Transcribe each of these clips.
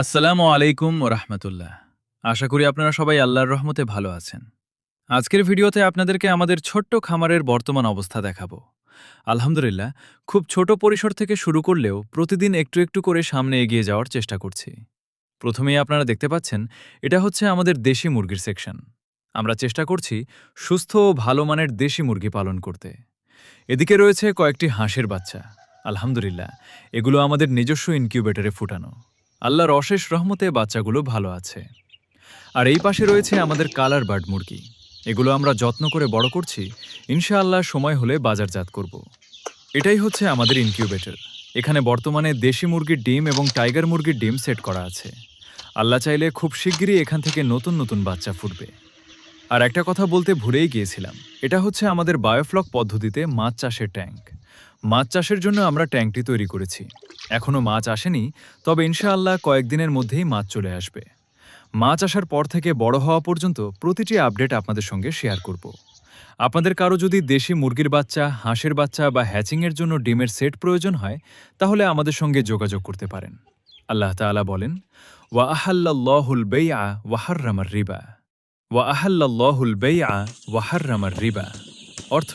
আসসালামু আলাইকুম রাহমাতুল্লাহ। আশা করি আপনারা সবাই আল্লাহর রহমতে ভালো আছেন। আজকের ভিডিওতে আপনাদেরকে আমাদের ছোট্ট খামারের বর্তমান অবস্থা দেখাবো। আলহামদুলিল্লাহ, খুব ছোট পরিসর থেকে শুরু করলেও প্রতিদিন একটু একটু করে সামনে এগিয়ে যাওয়ার চেষ্টা করছি। প্রথমেই আপনারা দেখতে পাচ্ছেন, এটা হচ্ছে আমাদের দেশি মুরগির সেকশন। আমরা চেষ্টা করছি সুস্থ ও ভালো মানের দেশি মুরগি পালন করতে। এদিকে রয়েছে কয়েকটি হাঁসের বাচ্চা। আলহামদুলিল্লাহ, এগুলো আমাদের নিজস্ব ইনকিউবেটরে ফুটানো। আল্লাহর অশেষ রহমতে বাচ্চাগুলো ভালো আছে। আর এই পাশে রয়েছে আমাদের কালার বার্ড মুরগি। এগুলো আমরা যত্ন করে বড় করছি, ইনশাআল্লাহ সময় হলে বাজারজাত করব। এটাই হচ্ছে আমাদের ইনকিউবেটর। এখানে বর্তমানে দেশি মুরগির ডিম এবং টাইগার মুরগির ডিম সেট করা আছে। আল্লাহ চাইলে খুব শিগগিরই এখান থেকে নতুন নতুন বাচ্চা ফুটবে। আর একটা কথা বলতে ভুলেই গিয়েছিলাম, এটা হচ্ছে আমাদের বায়োফ্লক পদ্ধতিতে মাছ চাষের ট্যাঙ্ক। মাছ চাষের জন্য আমরা ট্যাঙ্কটি তৈরি করেছি। এখনও মাছ আসেনি, তবে ইনশাআল্লাহ কয়েকদিনের মধ্যেই মাছ চলে আসবে। মাছ আসার পর থেকে বড় হওয়া পর্যন্ত প্রতিটি আপডেট আপনাদের সঙ্গে শেয়ার করব। আপনাদের কারো যদি দেশি মুরগির বাচ্চা, হাঁসের বাচ্চা বা হ্যাচিংয়ের জন্য ডিমের সেট প্রয়োজন হয়, তাহলে আমাদের সঙ্গে যোগাযোগ করতে পারেন। আল্লাহ তাআলা বলেন, ওয়া আহাল্লাল্লাহুল বাইআ ওয়া হাররামার রিবা। ওয়া আহাল্লাল্লাহুল বাইআ ওয়া হাররামার রিবা। অর্থ,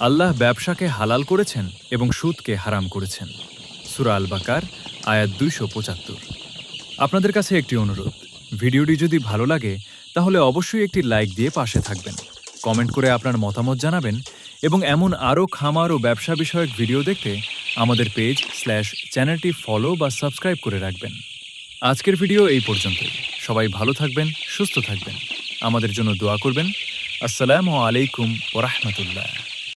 আল্লাহ ব্যবসাকে হালাল করেছেন এবং সুদকে হারাম করেছেন। সূরা আল বাকার আয়াত 275। আপনাদের কাছে একটি অনুরোধ, ভিডিওটি যদি ভালো লাগে তাহলে অবশ্যই একটি লাইক দিয়ে পাশে থাকবেন, কমেন্ট করে আপনার মতামত জানাবেন এবং এমন আরও খামার ও ব্যবসা বিষয়ক ভিডিও দেখতে আমাদের পেজ/চ্যানেলটি ফলো বা সাবস্ক্রাইব করে রাখবেন। আজকের ভিডিও এই পর্যন্তই। সবাই ভালো থাকবেন, সুস্থ থাকবেন, আমাদের জন্য দোয়া করবেন। আসসালামু আলাইকুম ওয়া রাহমাতুল্লাহ।